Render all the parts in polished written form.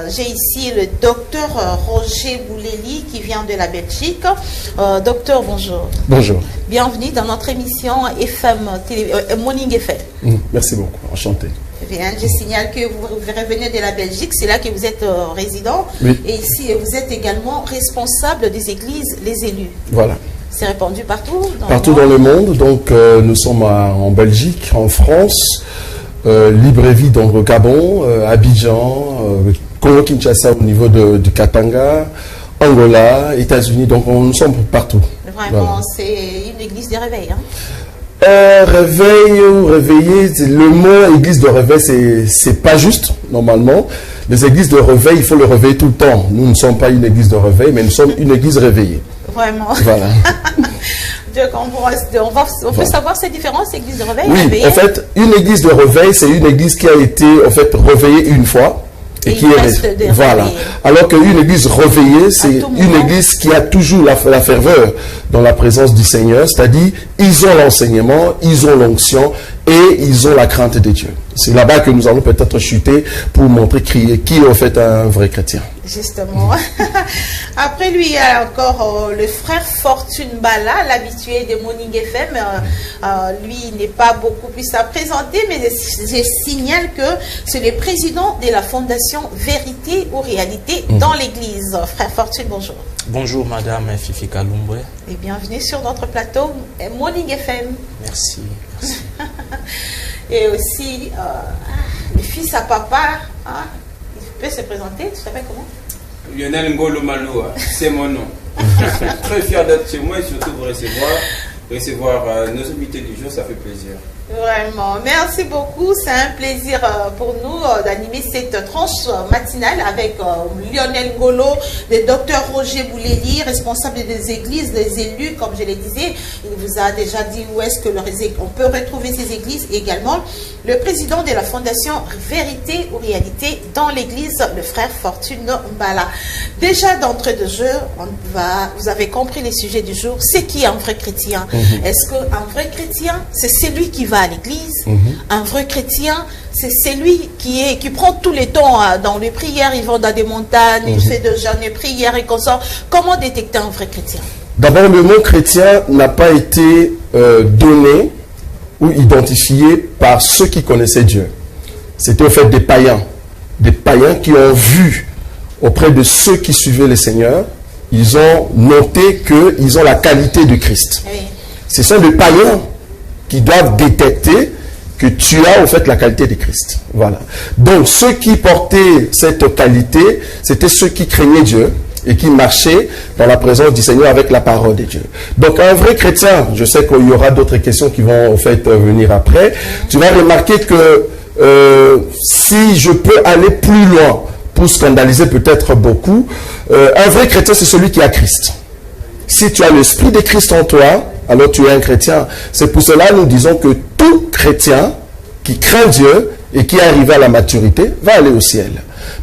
j'ai ici le docteur Roger Bouleli qui vient de la Belgique. Docteur, bonjour. Bonjour. Bienvenue dans notre émission Morning FM. Merci beaucoup, enchanté. Bien, je signale que vous revenez de la Belgique, c'est là que vous êtes résident. Oui. Et ici, vous êtes également responsable des églises, les élus. Voilà. C'est répandu partout dans le monde. Donc, nous sommes en Belgique, en France, Libreville, donc au Gabon, Abidjan, Congo-Kinshasa au niveau du Katanga, Angola, États-Unis. Donc, nous sommes partout. Vraiment, voilà. C'est une église de réveil. Hein? Réveil ou réveiller, le mot église de réveil, c'est pas juste, normalement. Les églises de réveil, il faut le réveiller tout le temps. Nous ne sommes pas une église de réveil, mais nous sommes une église réveillée. Vraiment. Voilà. On peut savoir ces différences, église de réveil? Oui, réveillée. En fait, une église de réveil, c'est une église qui a été en fait réveillée une fois. Et qui est voilà. Alors qu'une église réveillée, c'est une église qui a toujours la ferveur dans la présence du Seigneur, c'est-à-dire ils ont l'enseignement, ils ont l'onction et ils ont la crainte de Dieu. C'est là-bas que nous allons peut-être chuter pour montrer qui est en fait un vrai chrétien. Justement. Après lui, il y a encore le frère Fortune Bala, l'habitué de Morning FM. Lui, il n'est pas beaucoup plus à présenter, mais je signale que c'est le président de la fondation Vérité ou Réalité dans l'Église. Frère Fortune, bonjour. Bonjour Madame Fifi Kalumbwe. Et bienvenue sur notre plateau Morning FM. Merci. Merci. Et aussi, le fils à papa, hein, il peut se présenter, tu t'appelles comment? Lionel Ngolo Maloua, c'est mon nom. Très fier d'être chez moi et surtout vous recevoir nos invités du jour, ça fait plaisir. Vraiment, merci beaucoup. C'est un plaisir pour nous d'animer cette tranche matinale avec Lionel Ngolo, le docteur Roger Bouleli, responsable des églises, des élus, comme je le disais. Il vous a déjà dit où est-ce que on peut retrouver ces églises. Et également, le président de la fondation Vérité ou Réalité dans l'église, le frère Fortune Mbala. Déjà d'entrée de jeu, vous avez compris les sujets du jour. C'est qui un vrai chrétien? Est-ce qu'un vrai chrétien, c'est celui qui va à l'église? Un vrai chrétien, c'est celui qui prend tous les temps dans les prières, il va dans des montagnes, il fait de jeûnes et prières et consort. Comment détecter un vrai chrétien? D'abord, le mot chrétien n'a pas été donné ou identifié par ceux qui connaissaient Dieu. C'était au fait des païens qui ont vu auprès de ceux qui suivaient le Seigneur, ils ont noté qu'ils ont la qualité de Christ. Oui. Ce sont des païens qui doivent détecter que tu as en fait la qualité de Christ. Voilà. Donc ceux qui portaient cette qualité, c'était ceux qui craignaient Dieu et qui marchaient dans la présence du Seigneur avec la parole de Dieu. Donc un vrai chrétien, je sais qu'il y aura d'autres questions qui vont en fait venir après, tu vas remarquer que si je peux aller plus loin pour scandaliser peut-être beaucoup, un vrai chrétien c'est celui qui a Christ. Si tu as l'esprit de Christ en toi, alors tu es un chrétien. C'est pour cela que nous disons que tout chrétien qui craint Dieu et qui est arrivé à la maturité va aller au ciel.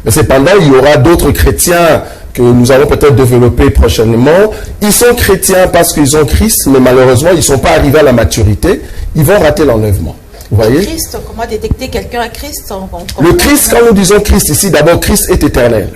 Mais cependant, il y aura d'autres chrétiens que nous allons peut-être développer prochainement. Ils sont chrétiens parce qu'ils ont Christ, mais malheureusement, ils ne sont pas arrivés à la maturité. Ils vont rater l'enlèvement. Vous voyez? Christ, comment détecter quelqu'un à Christ? Le Christ, quand nous disons Christ ici, d'abord, Christ est éternel.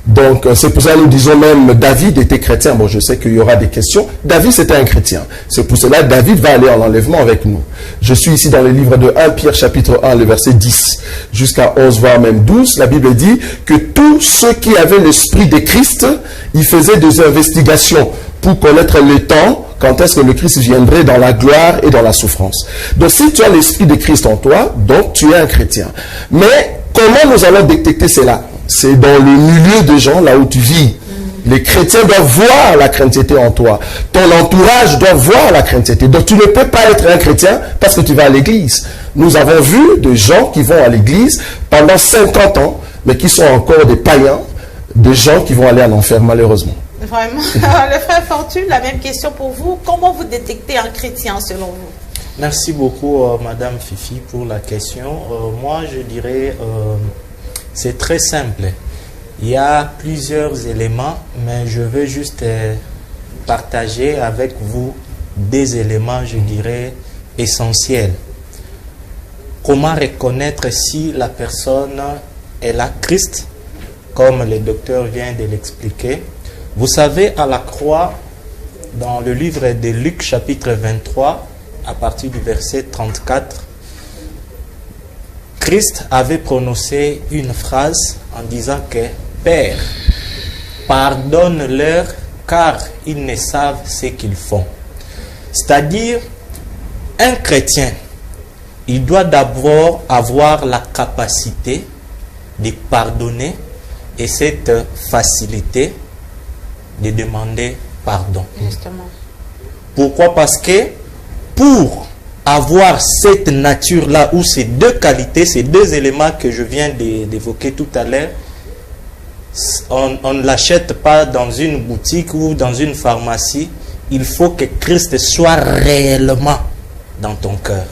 Donc, c'est pour ça que nous disons même David était chrétien. Bon, je sais qu'il y aura des questions. David, c'était un chrétien. C'est pour cela que David va aller en enlèvement avec nous. Je suis ici dans le livre de 1 Pierre, chapitre 1, le verset 10 jusqu'à 11, voire même 12. La Bible dit que tous ceux qui avaient l'esprit de Christ, ils faisaient des investigations pour connaître le temps, quand est-ce que le Christ viendrait dans la gloire et dans la souffrance. Donc, si tu as l'esprit de Christ en toi, donc tu es un chrétien. Mais, comment nous allons détecter cela? C'est dans le milieu de gens, là où tu vis. Les chrétiens doivent voir la chrétienté en toi. Ton entourage doit voir la chrétienté. Donc tu ne peux pas être un chrétien parce que tu vas à l'église. Nous avons vu des gens qui vont à l'église pendant 50 ans, mais qui sont encore des païens, des gens qui vont aller en enfer malheureusement. Vraiment. Le frère Fortune, la même question pour vous. Comment vous détectez un chrétien selon vous? Merci beaucoup Madame Fifi pour la question. Moi je dirais... c'est très simple. Il y a plusieurs éléments, mais je veux juste partager avec vous des éléments, je dirais, essentiels. Comment reconnaître si la personne est la Christ comme le docteur vient de l'expliquer. Vous savez, à la croix, dans le livre de Luc chapitre 23, à partir du verset 34, Christ avait prononcé une phrase en disant que « Père, pardonne-leur car ils ne savent ce qu'ils font. » C'est-à-dire, un chrétien, il doit d'abord avoir la capacité de pardonner et cette facilité de demander pardon. Justement. Pourquoi? Parce que pour avoir cette nature-là, ou ces deux qualités, ces deux éléments que je viens d'évoquer tout à l'heure, on ne l'achète pas dans une boutique ou dans une pharmacie. Il faut que Christ soit réellement dans ton cœur.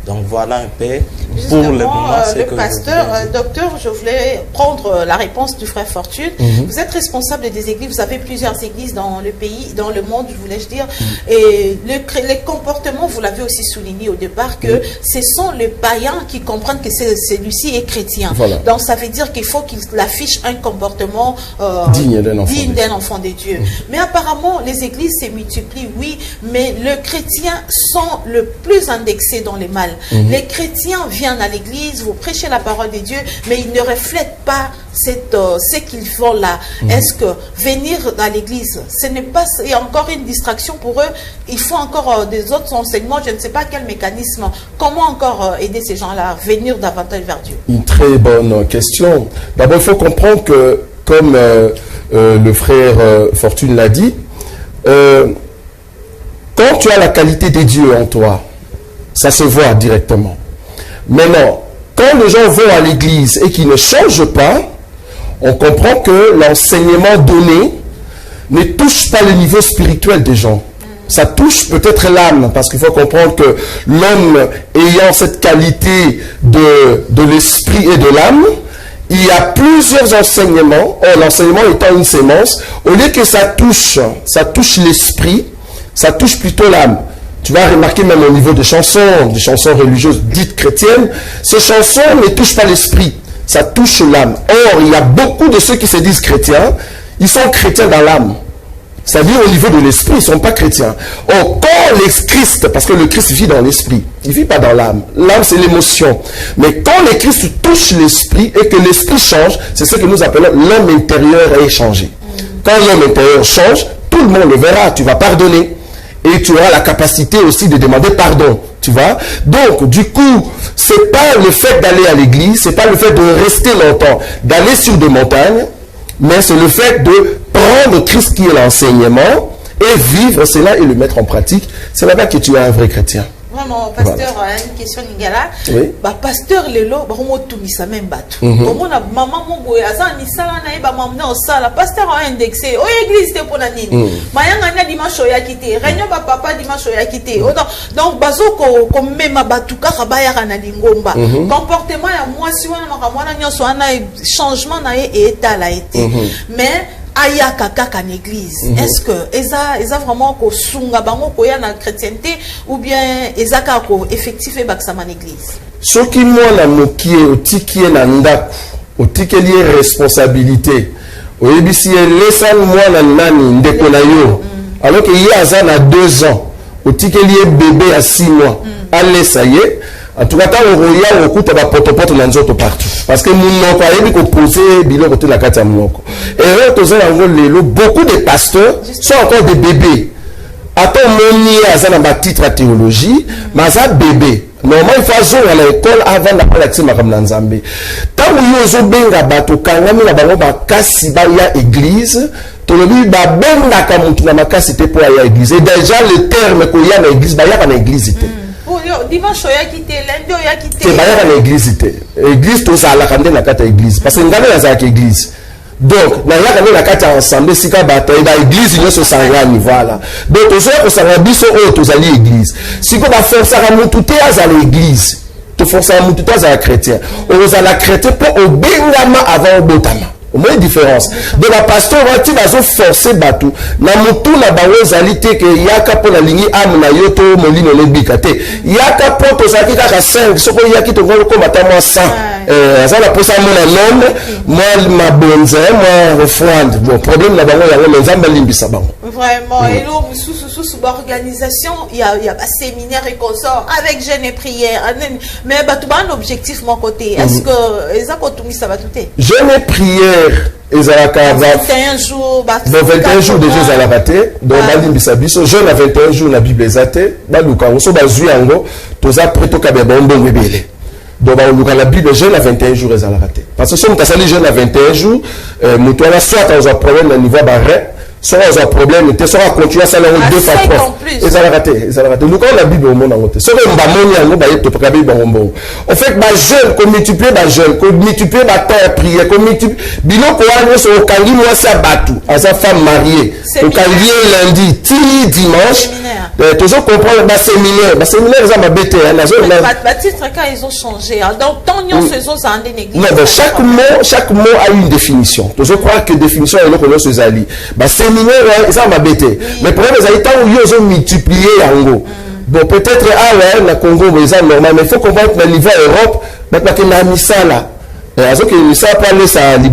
Donc voilà un peu pour le moment. Le pasteur, docteur, je voulais prendre la réponse du frère Fortune. Vous êtes responsable des églises, vous avez plusieurs églises dans le pays, dans le monde, voulais-je dire. Et les comportements, vous l'avez aussi souligné au départ, que ce sont les païens qui comprennent que celui-ci est chrétien. Voilà. Donc ça veut dire qu'il faut qu'il affiche un comportement digne d'un enfant de Dieu. Mais apparemment, les églises se multiplient, oui, mais les chrétiens sont le plus indexés dans les mal. Les chrétiens viennent à l'église, vous prêchez la parole de Dieu, mais ils ne reflètent pas ce qu'ils font là. Est-ce que venir à l'église, ce n'est pas, il y a encore une distraction pour eux, il faut encore des autres enseignements, je ne sais pas quel mécanisme, comment encore aider ces gens-là à venir davantage vers Dieu? Une très bonne question. D'abord, il faut comprendre que, comme le frère Fortune l'a dit, quand tu as la qualité des dieux en toi, ça se voit directement. Maintenant, quand les gens vont à l'église et qu'ils ne changent pas, on comprend que l'enseignement donné ne touche pas le niveau spirituel des gens. Ça touche peut-être l'âme, parce qu'il faut comprendre que l'homme ayant cette qualité de l'esprit et de l'âme, il y a plusieurs enseignements. L'enseignement étant une sémence, au lieu que ça touche l'esprit, ça touche plutôt l'âme. Tu vas remarquer même au niveau des chansons religieuses dites chrétiennes, ces chansons ne touchent pas l'esprit, ça touche l'âme. Or, il y a beaucoup de ceux qui se disent chrétiens, ils sont chrétiens dans l'âme. C'est-à-dire au niveau de l'esprit, ils ne sont pas chrétiens. Or, quand le Christ, parce que le Christ vit dans l'esprit, il ne vit pas dans l'âme. L'âme, c'est l'émotion. Mais quand le Christ touche l'esprit et que l'esprit change, c'est ce que nous appelons l'homme intérieur est changé. Quand l'homme intérieur change, tout le monde le verra, tu vas pardonner. Et tu auras la capacité aussi de demander pardon, tu vois. Donc, du coup, c'est pas le fait d'aller à l'église, c'est pas le fait de rester longtemps, d'aller sur des montagnes, mais c'est le fait de prendre Christ qui est l'enseignement et vivre cela et le mettre en pratique. C'est là-bas que tu es un vrai chrétien. Vraiment, pasteur, voilà. Une question Ningala. Oui. Bah, pasteur Lelo, bah, on tout mis ça même bateau. Comment la maman mon boy, azan ni sala na iba m'emmener au sala. Pasteur a indexé. Oh, église t'es pour la nini. Mayanga na dimanche oya quitté. Réunion ba papa dimanche oya quitté. Donc bazo ko comme même batuka kabaya na lingomba. Comportement ya moi si wana makamwana nyoso ana changement na état la été. Mais ayaka kaka en église. Est-ce que eza vraiment ko sunga bango ko ya na chrétienté ou bien ezaka ko effectif e bakama en église? Soki mwana mokie otiki na ndaku, otiki lié responsabilité. Oyebisi laissez mwana nani ndeko na yo. Alors que il y a na 2 ans, otiki lié bébé à 6 mois. Allez ça y est. En tout cas, on roya au ta potopoto na nzoto partout. Parce que mon pas yebi ko poser biloko te la kati ya monoko. Et là beaucoup de pasteurs sont encore des bébés. Attends moni azana ba titre à théologie, mais ça bébé. Normalement il faut aller à l'école avant d'aller à ma comme Nzambe. Tant où yo benga bato kangami na bango ba kasi ba ya église, tolobi ba benga ka mutu na makasi te pour aller à l'église. Et déjà le terme ko ya na église ba ya na église te. Dimanche oya quitté, lundi oya quitté. C'est pas à l'église te. Église tout ça la kande na kata église parce que ngana na za église. Donc na ya kande na kata ensemble sika bataille ba église yo so sangani voilà. Donc to so ko sanga biso o to zali église. Siko ba forcer à mutu te à l'église. To forcer à mutu te à chrétien. O za la chrétien pour obengama avant obotama. Au moins une différence. De la pasteur, tu vas forcer Batou. Na mutu na bawo zalité que yaka pour la ligne am na yoto molino le bikate. Yaka pour to saki kaka 5, soko yaki to ngolo ko matamo 100. Ça la posa mon nom, moi ma bonze, moi refroide. Bon problème na bango ya ngo nzamba limbisa bango. Vraiment, et là, sous organisation, il y a un séminaire et consort avec jeûne et prière. Mais tu as un objectif, mon côté. Est-ce que ça va tout être? Jeûne et prière, ils ont 21 jours. 21 jours déjà, ils ont raté. Donc, jeûne à 21 jours, la Bible est athée. Donc, la Bible jeûne à 21 jours, ils ont raté. Parce que si on a jeûne à 21 jours, soit on a un problème au niveau barré, soit on a un problème, soit on continue à s'aller deux fois trois. Ils ont raté. Donc, on a la Bible au monde en côté. Soit on a un Bible en fait, ma jeûne, qu'on multiplie ma jeûne, qu'on multiplie ma terre prière, qu'on multiplie. Bilo Koran, c'est au Kali, moi, c'est à Batou, à sa femme mariée. Au Kali, lundi, dimanche. Toujours comprendre, ma séminaire, ils ont ma bête. Les titres, quand ils ont changé. Donc, tant qu'ils ont ce sont en église. Non, chaque mot a une définition. Toujours croire que définition est là qu'on a ce zali. Ma séminaire, ils ont ma bête. Mais pour eux, ils ont multiplié en gros. Bon, peut-être, le Congo, c'est normal, mais il faut comprendre que le niveau Europe, maintenant qu'il y a mis ça là. Donc, il y a parlé ça, donc,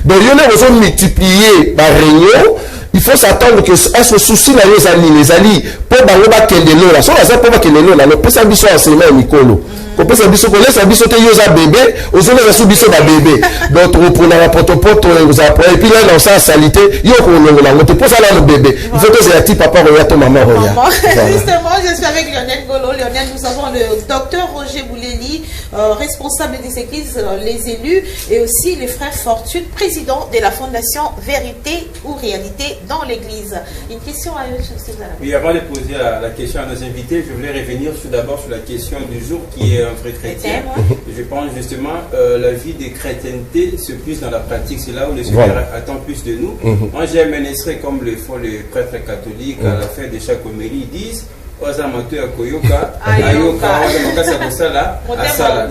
ils ont multiplié par réunion. Il faut s'attendre que ce souci là, les alliés, pour que les là, soit ça pour que les là, le plus ambitieux enseignement est Nicolo. Qu'on peut s'habiller, qu'on laisse habiller un bébé, aux autres les subissent un bébé. Donc, pour la porte-porte, et puis là, dans sa salité, il y a on pour ça là le bébé. Il faut que c'est un papa, regarde ton maman, regarde. Justement, je suis avec Lionel Ngolo. Lionel, nous avons le docteur Roger Bouleli, responsable des églises, les élus, et aussi les frères Fortune, président de la fondation Vérité ou Réalité dans l'église. Une question à eux, Oui, avant de poser la question à nos invités, je voulais revenir d'abord sur la question du jour qui est un vrai chrétien. Je pense justement la vie des chrétientés se plus dans la pratique. C'est là où le Seigneur attend plus de nous. Moi, j'aime un extrait comme le font les prêtres catholiques à la fin de chaque homélie. Ils disent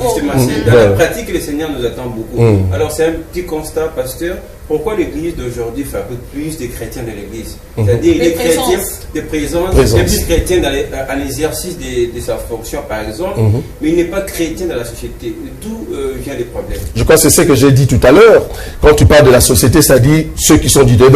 justement, dans la pratique, le Seigneur nous attend beaucoup. Alors, c'est un petit constat, pasteur. Pourquoi l'église d'aujourd'hui fabrique plus de chrétiens de l'église? C'est-à-dire, il est chrétien de présence, il est plus chrétien dans l'exercice de sa fonction, par exemple, mais il n'est pas chrétien dans la société. D'où vient les problèmes? Je crois que c'est ce que j'ai dit tout à l'heure. Quand tu parles de la société, ça dit ceux qui sont du dehors.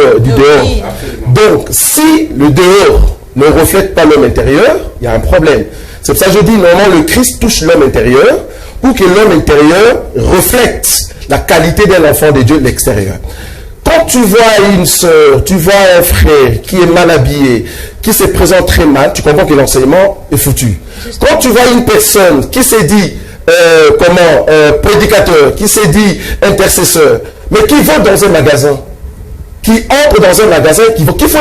Donc, si le dehors ne reflète pas l'homme intérieur, il y a un problème. C'est pour ça que je dis, normalement, le Christ touche l'homme intérieur pour que l'homme intérieur reflète la qualité d'un enfant de Dieu de l'extérieur. Quand tu vois une soeur, tu vois un frère qui est mal habillé, qui se présente très mal, tu comprends que l'enseignement est foutu. Quand tu vois une personne qui s'est dit, prédicateur, qui s'est dit intercesseur, mais qui va dans un magasin, qui entre dans un magasin, qui font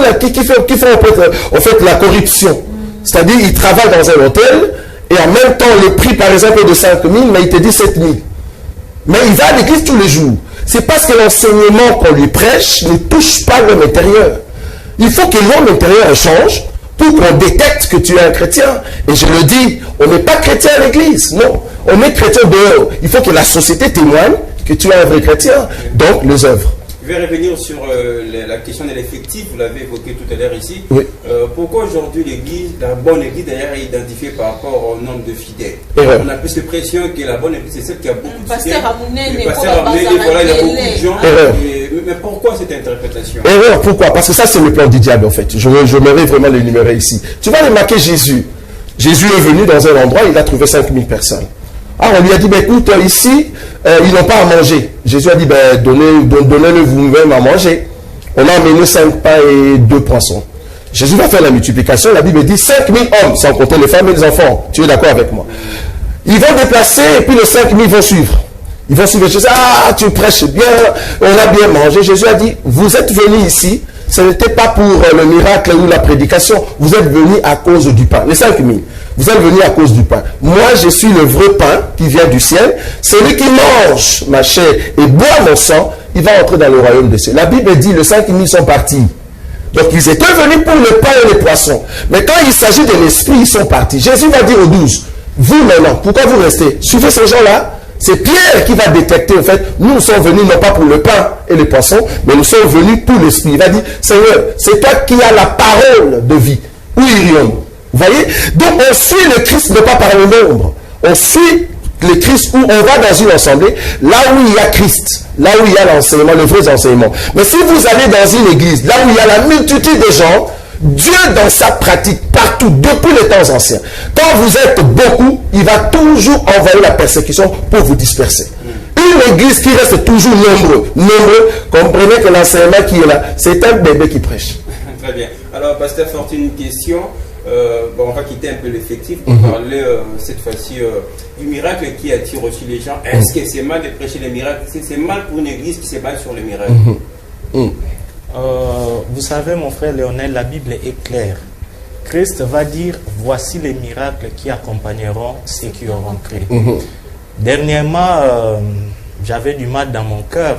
en fait la corruption. C'est-à-dire, il travaille dans un hôtel, et en même temps, le prix, par exemple, est de 5 000, mais il te dit 7 000. Mais il va à l'église tous les jours. C'est parce que l'enseignement qu'on lui prêche ne touche pas l'homme intérieur. Il faut que l'homme intérieur change pour qu'on détecte que tu es un chrétien. Et je le dis, on n'est pas chrétien à l'église, non. On est chrétien dehors. Il faut que la société témoigne que tu es un vrai chrétien. Donc, les œuvres. Je vais revenir sur la question de l'effectif, vous l'avez évoqué tout à l'heure ici. Oui. Pourquoi aujourd'hui l'église, la bonne église d'ailleurs est identifiée par rapport au nombre de fidèles? On a plus l'impression que la bonne église c'est celle qui a beaucoup de fidèles. Le pasteur Amouné, voilà, il y a beaucoup de gens. Mais pourquoi cette interprétation? Erreur, pourquoi? Parce que ça c'est le plan du diable en fait. Je m'aimerais vraiment l'énumérer ici. Tu vas remarquer Jésus. Jésus est venu dans un endroit, il a trouvé 5000 personnes. Ah, on lui a dit, ben, écoute, ici, ils n'ont pas à manger. Jésus a dit, ben, donnez-le vous-même à manger. On a amené 5 pains et 2 poissons. Jésus va faire la multiplication. La Bible dit 5000 hommes, sans compter les femmes et les enfants. Tu es d'accord avec moi? Ils vont déplacer et puis les 5000 vont suivre. Ils vont suivre Jésus. Ah, tu prêches bien, on a bien mangé. Jésus a dit, vous êtes venus ici, ce n'était pas pour le miracle ou la prédication. Vous êtes venus à cause du pain. Les 5000. Vous êtes venus à cause du pain. Moi, je suis le vrai pain qui vient du ciel. Celui qui mange ma chair et boit mon sang, il va entrer dans le royaume des cieux. La Bible dit, les 5000 sont partis. Donc, ils étaient venus pour le pain et les poissons. Mais quand il s'agit de l'esprit, ils sont partis. Jésus va dire aux 12, vous maintenant, pourquoi vous restez? Suivez ces gens-là. C'est Pierre qui va détecter, en fait, nous sommes venus non pas pour le pain et le poisson, mais nous sommes venus pour l'esprit. Il va dire, Seigneur, c'est toi qui as la parole de vie. Où irions-nous? Vous voyez? Donc on suit le Christ non pas par le nombre. On suit le Christ où on va dans une assemblée, là où il y a Christ, là où il y a l'enseignement, le vrai enseignement. Mais si vous allez dans une église, là où il y a la multitude de gens, Dieu dans sa pratique, partout, depuis les temps anciens, quand vous êtes beaucoup, il va toujours envoyer la persécution pour vous disperser. Une église qui reste toujours nombreux, comprenez que l'enseignement qui est là, c'est un bébé qui prêche. Très bien. Alors, Pasteur Fortune, une question. On va quitter un peu l'effectif pour parler cette fois-ci du miracle qui attire aussi les gens. Est-ce que c'est mal de prêcher les miracles? C'est mal pour une église qui se base sur les miracles? Vous savez, mon frère Léonel, la Bible est claire. Christ va dire, voici les miracles qui accompagneront ceux qui auront cru. Dernièrement, j'avais du mal dans mon cœur.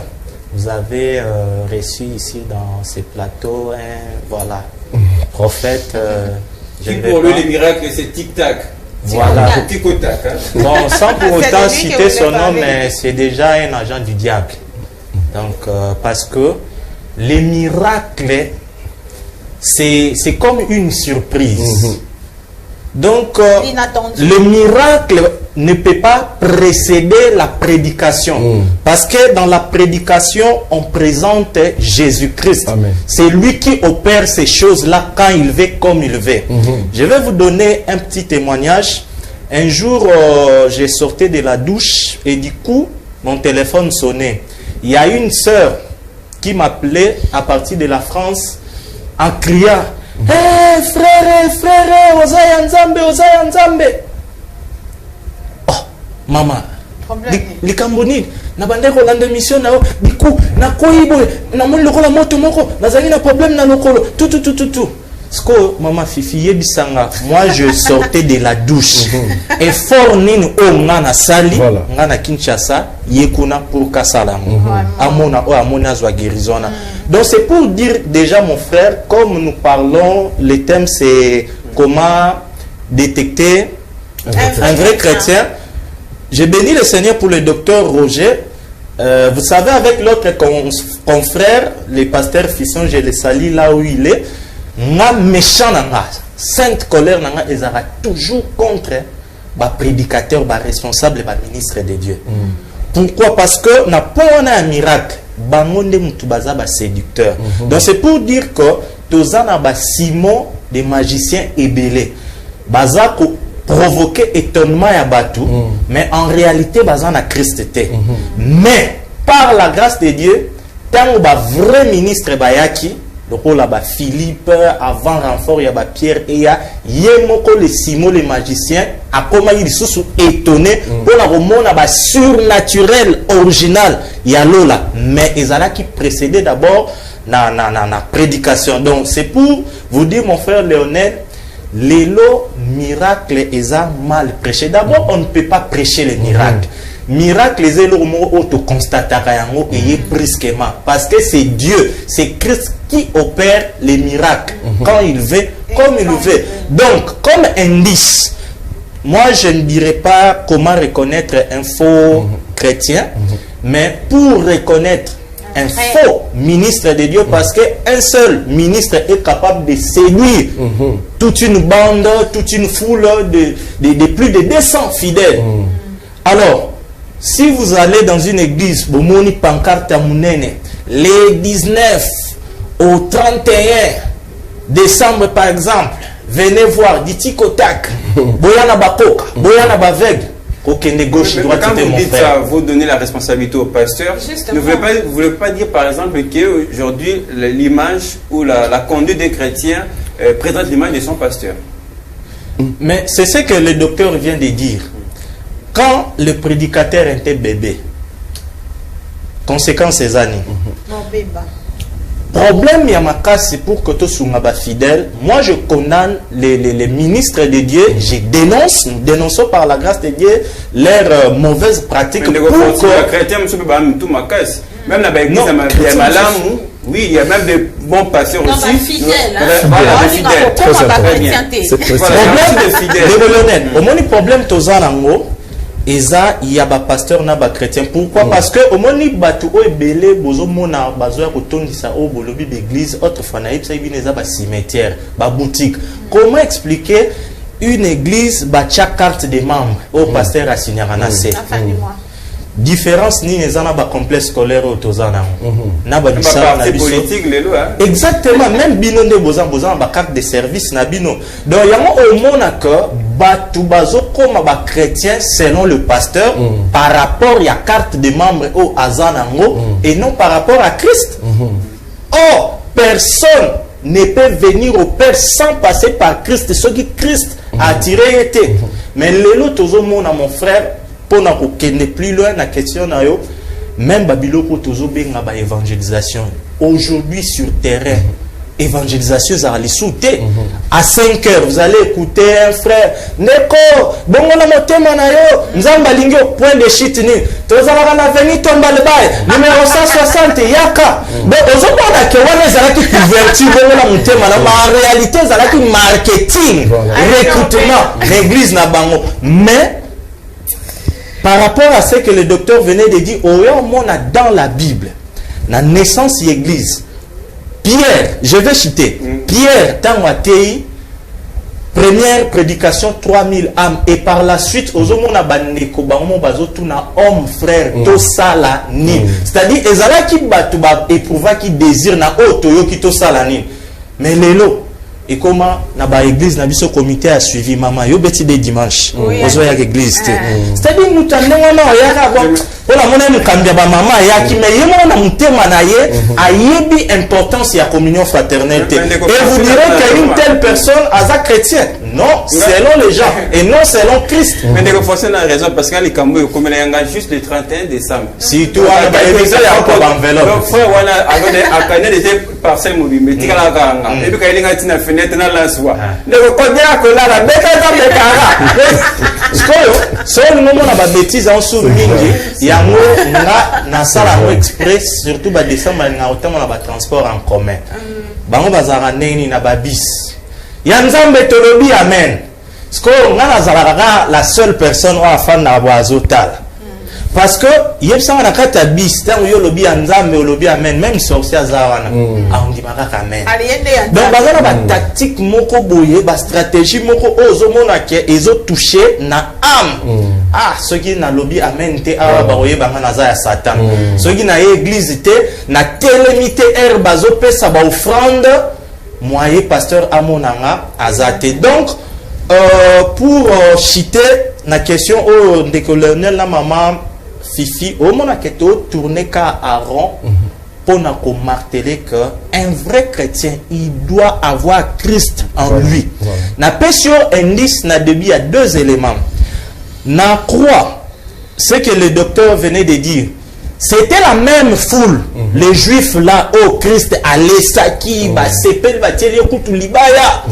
Vous avez reçu ici dans ces plateaux voilà, prophète. Pour lui, les miracles, c'est tic-tac. Voilà. Tic-tac. Bon, sans pour autant citer son nom, mais c'est déjà un agent du diable. Donc, parce que les miracles, c'est comme une surprise. Donc, le miracle ne peut pas précéder la prédication. Parce que dans la prédication, on présente Jésus-Christ. C'est lui qui opère ces choses-là quand il veut, comme il veut. Je vais vous donner un petit témoignage. Un jour, j'ai sorti de la douche et du coup, mon téléphone sonnait. Il y a une sœur qui m'appelait à partir de la France en criant « Hey, frère, Ozaya Nzambe. Oh, maman, les Camboniques, na bande Rolande mission na biku na koibo na mon lokola moto moko nazali na problème na lokolo tout. Sko maman Fifi bisanga, moi je sortais de la douche et fort nini o ngana sali ngana Kinshasa yekuna pour kasala amona zwa guérison. Donc c'est pour dire déjà mon frère, comme nous parlons, le thème c'est comment détecter un vrai chrétien. J'ai béni le Seigneur pour le docteur Roger. Vous savez, avec l'autre confrère, le pasteur Fisson, je le salue là où il est. Nga méchant nanga, sainte colère nanga, ils aura toujours contre ba prédicateur, ba responsable, ba ministre de Dieu. Pourquoi? Parce que n'a pas un miracle, bangonde mutubaza ba séducteur. Donc c'est pour dire que tozana ba Simon des magiciens ébélés, baza ko provoquer étonnement ya batu, mais en réalité baza na Christ té. Mais par la grâce de Dieu, tant ba vrai ministre bayaki. Donc là bas Philippe avant renfort il y a Pierre et il y a Yemoko les Simon les magiciens a comment ils sont étonnés pour la romona bas surnaturel original il y a là mais ils allaient qui précédait d'abord na prédication. Donc c'est pour vous dire mon frère Léonel, les lots miracles ils ont mal prêché. D'abord on ne peut pas prêcher les miracles. Miracle les éléments auto constatera yango et brusquement parce que c'est Dieu, c'est Christ qui opère les miracles quand il veut, comme il veut. Donc comme indice, moi je ne dirais pas comment reconnaître un faux chrétien, mais pour reconnaître un faux ministre de Dieu, parce qu'un seul ministre est capable de séduire toute une bande, toute une foule de plus de 200 fidèles. Alors si vous allez dans une église, bomoni pancarte à Mounene, les 19 au 31 décembre par exemple, venez voir, dit Kotak, Boyana Bakoka, Boyana Baveg, aucun gauche, droite, quand vous dites ça, vous donnez la responsabilité au pasteur. Ne voulez pas dire par exemple qu'aujourd'hui l'image ou la conduite des chrétiens présente l'image de son pasteur. Mais c'est ce que le docteur vient de dire. Quand le prédicateur était bébé, conséquence ces années. Problème Yamaka, c'est pour que tous soient fidèles. Moi, je condamne les ministres de Dieu. Je dénonce, nous dénonçons par la grâce de Dieu leurs mauvaises pratiques. Même la Bible, oui, il y a même des bons pasteurs aussi. Au moins, le problème, Tozarango. eza il y a ba pasteur na ba chrétien. Pourquoi? Parce que au moni batu o ebele bozo mona bazo ya kotondisa o bolobi d'église autre fanaïb ça ibineza ba cimetière ba boutique. Comment expliquer une église ba cha carte des membres au pasteur a signé ranase? Différence ni les ana ba complexe scolaire au tozana na ba bisa na biso politique lelo exactement même bino nde bozan ba carte de service na bino donc yango au mona que batu bazo koma ba chrétien selon le pasteur par rapport ya carte de membre au azanango et non par rapport à Christ. Or personne ne peut venir au Père sans passer par Christ, ce qui Christ a attiré était. Mais lelo tozo mona mon frère pour ne plus loin la question na yo même babiloko tozo benga ba évangélisation aujourd'hui sur terrain évangélisation za les sauter à 5 heures vous allez écouter un frère neko bongo na motema na yo nzamba lingio point de shit ni tozala na veni tomba le bail numéro 160 yaka donc ozo bona ke wana za ki couverture bongo na motema na en réalité za ki marketing recrutement l'église na bango mais par rapport à ce que le docteur venait de dire, on a dans la Bible, la naissance de l'église, Pierre, je vais citer, Pierre, dans la TI, première prédication, 3000 âmes, et par la suite, aux hommes, on a baneko, homme, frère, tout ça là, c'est-à-dire, les ala qui battent, éprouva qui désirent, na otoyo qui tout ça là, mais les lots. Et comment na ba église na biso comité a suivi maman yo beti de dimanche ozo ya église c'est-à-dire nous tandanga na ya ka bon pour la monnaie nous kambia ba maman ya ki me yemo na mutema na ye ayebi importance ya communion fraternelle et vous direz qu'une telle personne a chrétien non selon les gens et non selon Christ mais de renforcer la raison parce que les kambo comme les engage juste le 31 décembre si toi ba église ya ko ba enveloppe donc frère wana a connaît des parcelles mobi mais tikala kanga et puis kalinga tina fenêtre na la soie de reconnaître que là la bêtise de cara so le moment na ba bêtise en sous mingi yango na sala mo express surtout ba décembre na otama na ba transport en commun bango bazara neni na ba bis ya nzambe tolobi amen sko ngana zalaka la seule personne ou afan na boazotal parce que yebsanga na kata bis tant yo lobi nzambe lobi amen même sorcier zawana on dit maka amen donc bazana ba tactique moko boye ba stratégie moko ozo mona ke ezo toucher na âme ceux qui na lobi amen te awa ba oye banga na za ya satan ceux qui na église te na télémité air bazo pesa ba offrande moyen pasteur amonanga azate donc pour citer la question de colonel la maman Fifi au moment où tourner qu'à Aaron pour nous marteler que un vrai chrétien il doit avoir Christ en lui. Na question indice na début à deux éléments. Na croix ce que le docteur venait de dire. C'était la même foule, les juifs là, oh Christ allait saki, ba sepel ba tieli kutu libaya,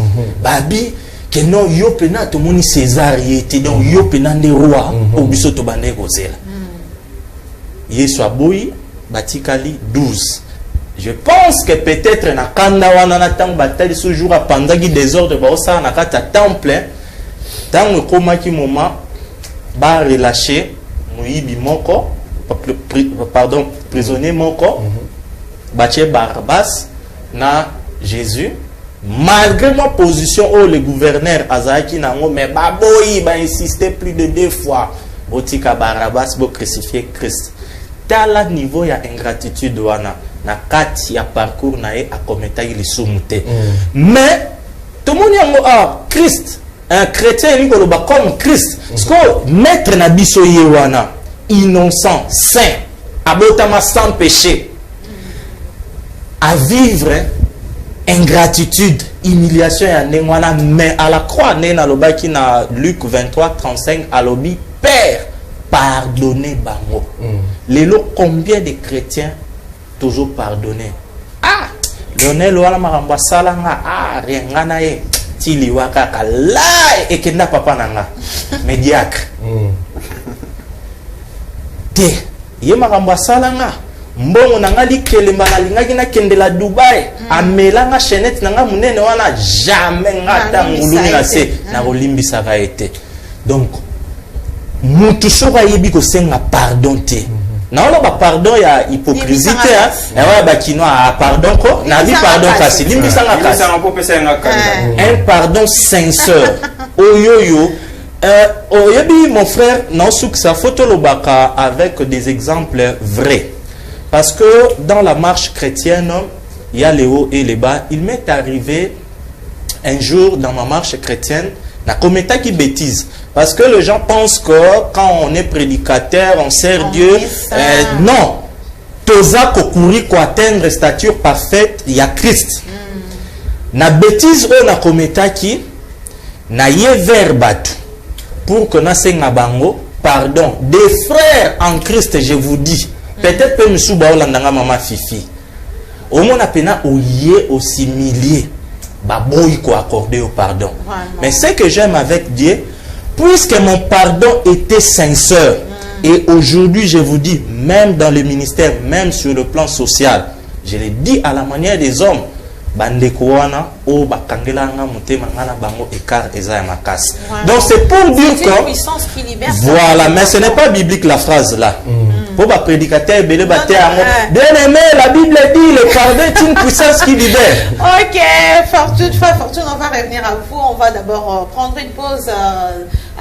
babi que non yo pena to moni César yete donc yo pena des rois au biso to bande gozela. Yesu aboyi batikali 12. Je pense que peut-être na kanda wana na tang batali ce jour à pendant qui désordre ba osa na kata temple tant koma ki moment ba relâcher moyibi moko pardon prisonnier moko bache Barabbas na Jésus malgré ma position où le gouverneur azaki nango mais baboyi ba insister plus de 2 fois botika Barabbas bo crucifier Christ tala niveau ya ingratitude wana na kati ya parcours na e akometa ili sumute mais tout le monde yango Christ un chrétien il ko ba comme Christ parce que maître na biso ye wana innocent saint abotama sans péché à vivre ingratitude humiliation ya ndengwana mais à la croix nena lobaki na Luc 23:35 alobi Père pardonnez bango lelo combien de chrétiens toujours pardonner Lionel wala maramba salanga rengana ye tili waka kala ekenda papa nanga médiocre te ye maramba salanga mbongo nanga likelemba na lingaki na kendela Dubai amelanga chenette nanga munene wana jamais ngata nguluni na se na kolimbisa ka ete donc mutu soka yebi ko senga pardon te. Non, pardon, il y a hypocrisie. Pardon, quoi? N'a dit pardon, kasi. Un pardon sincère. Oyoyo. Oyebi, mon frère, non, souk sa photo le baka avec des exemples vrais. Parce que dans la marche chrétienne, il y a les hauts et les bas. Il m'est arrivé un jour dans ma marche chrétienne, na commettre qui bêtise. Parce que les gens pensent que quand on est prédicateur, on sert Dieu. Non. Toza kokuri ko atteindre stature parfaite, il y a Christ. Na bêtise on a commettre qui na ye verbatu pour que na senga bango pardon des frères en Christ, je vous dis. Peut-être que monsieur baolandanga mama fifi. Au moins a pena oye aussi milliers. Baboy ko accorder au pardon. Mais ce que j'aime avec Dieu, puisque mon pardon était sincère, et aujourd'hui je vous dis, même dans le ministère, même sur le plan social, je l'ai dit à la manière des hommes, donc c'est pour dire que voilà, mais ce n'est pas biblique la phrase là. Pour le prédicateur, bien aimé, la Bible dit le pardon est une puissance qui libère. Ok, Fortune, on va revenir à vous. On va d'abord prendre une pause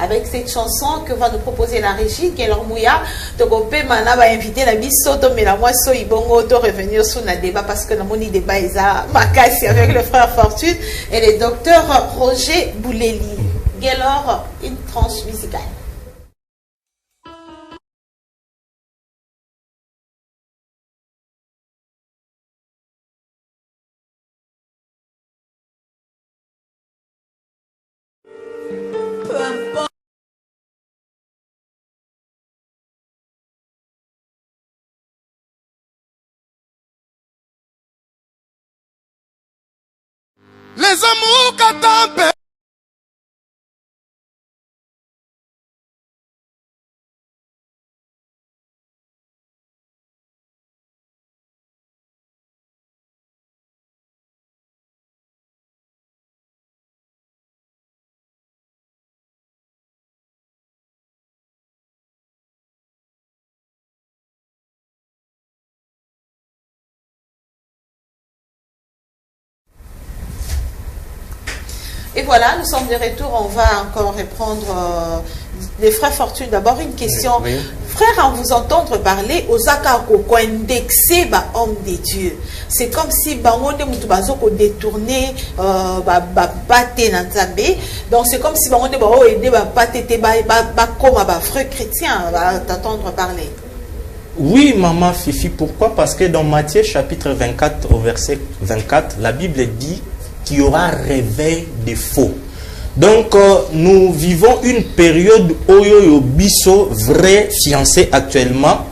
avec cette chanson que va nous proposer la régie, Gelor Mouya. Donc, on peut maintenant inviter la bisoto, mais la moi, so ibongo, de revenir sur le débat parce que le moni débat est à Makassi avec le frère Fortune et le docteur Roger Bouleli. Gelor, une tranche musicale. Les amours qu'attendent. Et voilà, nous sommes de retour. On va encore répondre les frères Fortune. D'abord, une question. Oui. Frère, en vous entendre parler, aux akako, ko indexé ba homme de Dieu. C'est comme si ba on est bazo ko détourné baté na nzambe. Donc c'est comme si ba on est ba aider ba paté ba comme ba frère chrétien va t'entendre parler. Oui, maman Fifi, pourquoi? Parce que dans Matthieu chapitre 24 au verset 24, la Bible dit qu'il y aura réveil des faux. Donc, nous vivons une période où yo biso vrai fiancé actuellement.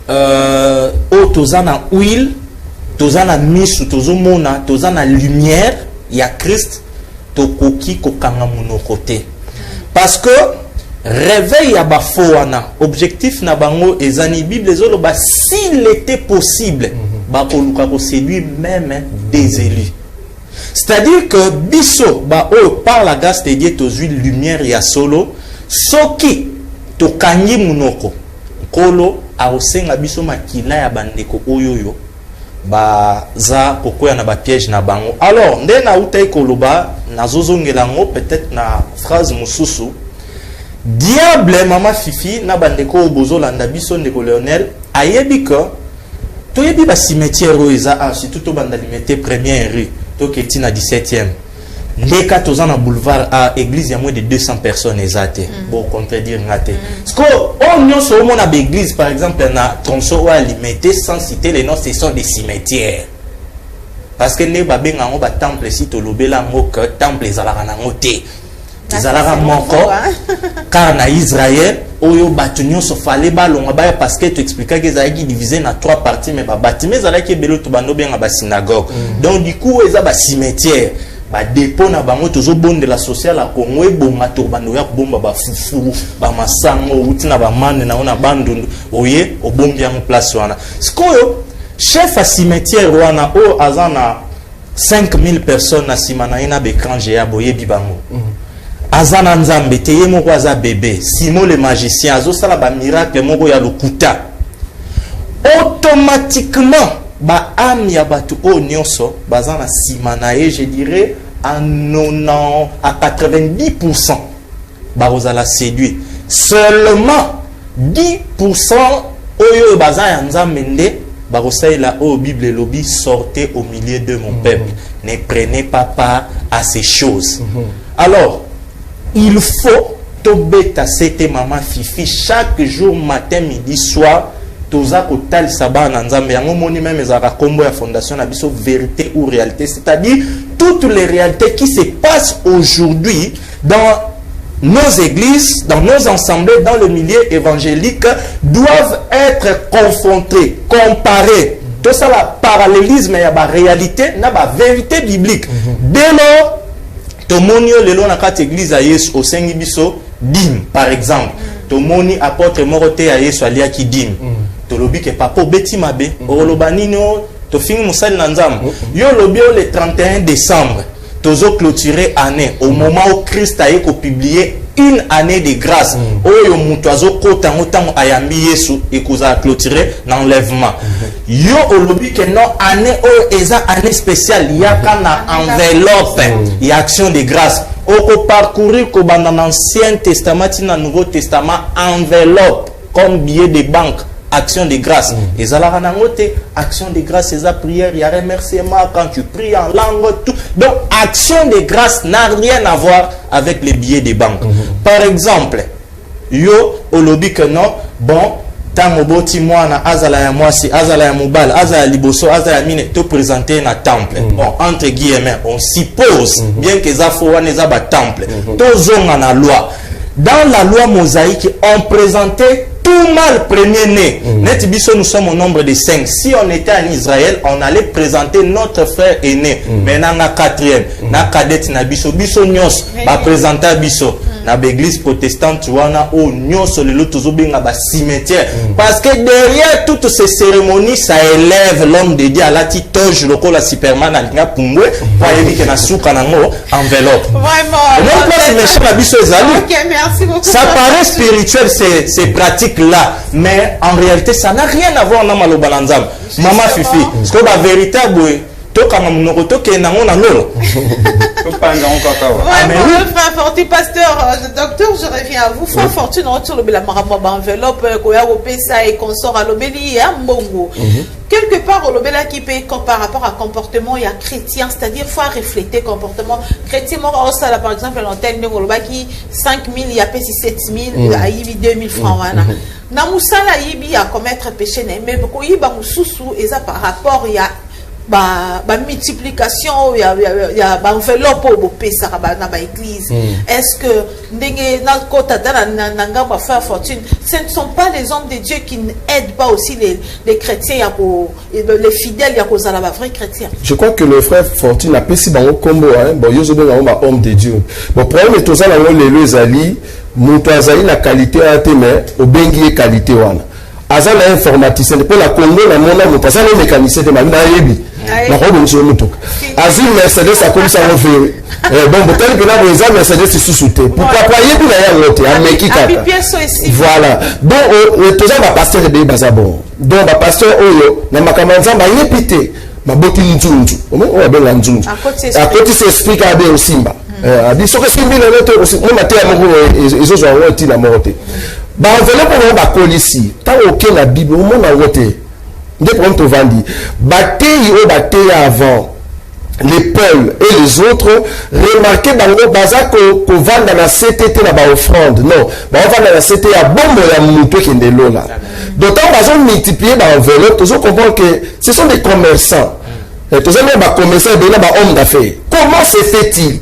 Où tozana huile, tozana misu, tozomona, tozana lumière, il y a Christ, tokoki kokanga mono côté. Parce que réveil ya bafo wana, objectif na bango ezani Bible ezolo ba s'il était possible, ba koluka ko séduire même des élus. C'est-à-dire que biso ba par la grâce de Dieu tozu lumière ya solo soki to kangi munoko kolo a osenga biso makila ya bandeko oyoyo ba za kokoya na ba piège na bango. Alors ndena utai koloba nazozongela ngo peut-être na phrase mususu diable mama Fifi na bandeko bozo landa biso ndeko Lionel ayebi que to yebi ba cimetière oza surtout to banda limité première rue qui est na 17e. Ndeka tozan na boulevard à église, il y a moins de 200 personnes exactes. Bon, contredire ngate. Parce que on y a sur mon église par exemple na tronçon à limité sans citer les noms, ce sont des cimetières. Parce que ne ba benga ngo ba temple si to lobela ngo que temple ezalaka na ngote. Ezalaka moko car na Israël oyo batunyo so fallait ba longa ba parce que tu expliquais que ezalaki divisé na 3 parties mais ba bâtiment ezalaki belo to bando benga ba synagogue. Donc du coup eza ba cimetière ba dépôt na bango tozo bonde la sociale à Congo ebonga to bando ya bomba ba fufu ba masango utina ba mande na ona bandundu oye obombi en place wana. Skoyo chef à cimetière wana o azana 5000 personnes na simana ina be kanje ya boye bibango. azana nzambe te ye moko aza bébé Simon le magicien azosala ba miracle moko ya lokuta automatiquement ba âme ya batu o nyonso bazana sima na ye je dirais à 90% bazala séduit seulement 10% oyo baza ya nzambe nde bakosaila o Bible lobby sortez au milieu de mon peuple ne prenez pas part à ces choses alors il faut tobeta c'était maman Fifi chaque jour matin midi soir toza kotal saba na nzambe yango moni même ezaka kombo ya fondation na biso vérité ou réalité c'est-à-dire toutes les réalités qui se passent aujourd'hui dans nos églises, dans nos assemblées, dans le milieu évangélique doivent être confrontées, comparées. Tout ça, le parallélisme, il y a la réalité, il y a la vérité biblique. Dès lors, Tomonio le long de l'église à Yesu au Sengibiso dim par exemple. Tomoni apôtre moroté à Yesu alia qui dim. Tolobi ke papo beti mabe, olobanino to fini musali nanzam. Yo lobio le 31 décembre. Tozo clôturer année au moment où Christ a été publié une année de grâce. Oyo mutoazo kota ngotango ayambi Yesu et koza clôturer l'enlèvement. Yo olobi que non année o eza année spéciale yaka na enveloppe y action de grâce. Oko parcourir ko dans l'Ancien Testament na Nouveau Testament enveloppe comme billet de banque. Action de grâce. Et ça la action de grâce, c'est la prière, il y a remerciement quand tu pries en langue, tout. Donc, action de grâce n'a rien à voir avec les billets de banque. Par exemple, yo, au lobby que non, bon, tant boti moana, azala ya mwasi, azala ya mubal, azala liboso, azala ya mine, te présenter na temple. Bon, entre guillemets, on suppose, bien que ça faut wane za ba temple. To zonga na loi. Dans la loi mosaïque, on présentait tout mal premier-né. Nous sommes au nombre de 5. Si on était en Israël, on allait présenter notre frère aîné. Maintenant, na quatrième, na cadet na biso, biso nyos, ba présenter biso. Na l'église protestante, wana o nyos le lotozo benga ba cimetière. Parce que derrière toutes ces cérémonies, ça élève l'homme de Dieu à la titoge loko la Superman alinga pungwe, pour éviter na souka na ngo enveloppe. Vraiment. Non, place méchant na biso ezali. Ok, merci beaucoup. Ça paraît spirituel ces pratiques là, mais en réalité ça n'a rien à voir na maloba na nzambe. Maman Fifi, parce que la vérité boy toka monoko toke na ngona lolo. Vraiment, frère Fortune, pasteur, docteur, je reviens à vous. Frère Fortune, on retrouve le marababa enveloppe, koya opesa et consort à l'obéli et à mbongo. Quelque part, au lobela qui paye par rapport à comportement, il y a chrétien, c'est-à-dire faut refléter comportement chrétien. Moi, par exemple, l'antenne de Goloba qui 5 000, il y a 7 000, il y a 2 000 francs. Na musala yibi à commettre péché, mais beaucoup yiba mususu et ça par rapport il y a multiplication, il y a enveloppe au pesa na ba église. Est-ce que ndenge na kota na ngamba faire fortune, ce ne sont pas les hommes de Dieu qui n'aident pas aussi les chrétiens les fidèles ya kozala ba vrai chrétien. Je crois que le frère Fortune a pesi bango combo hein, bon yozo benga ba homme de Dieu. Bon problème est toza na lelo ezali muto azali na qualité à mais obengi qualité wana. Azal informaticien pour la Congo la mona mo passer les mécaniciens de ma yebi. La robe monsieur mutoka. Azil Mercedes a comme ça on fait. Bon peut-être que là les hommes Mercedes se sous-souté. Pourquoi pas yebi na ya lote a meki kaka. Voilà. Donc toza ba pasteur de bazabo. Donc ba pasteur oyo na makamanza ba yepité. Ba boti nzunzu. On va bien nzunzu. À côté c'est explique à bien simba. A dit ce que simbi na lote aussi mo maté à mo ils ont woti na morté. Bah enveloppe on va coller ici. Tant aucun la Bible au monde a voté. Dès qu'on te vendit. Bataille au bataille avant. Les Paul et les autres remarquez dans le bazar qu'on vend dans la CTT là bas offrande. Non, bah on vend dans la CTT à bombe la moupe qui est de l'eau là. D'autant qu'ils ont multiplié dans l'enveloppe, tous on comprend que ce sont des commerçants. Et tous on va commercer de là bas homme d'affaires. Comment se fait-il?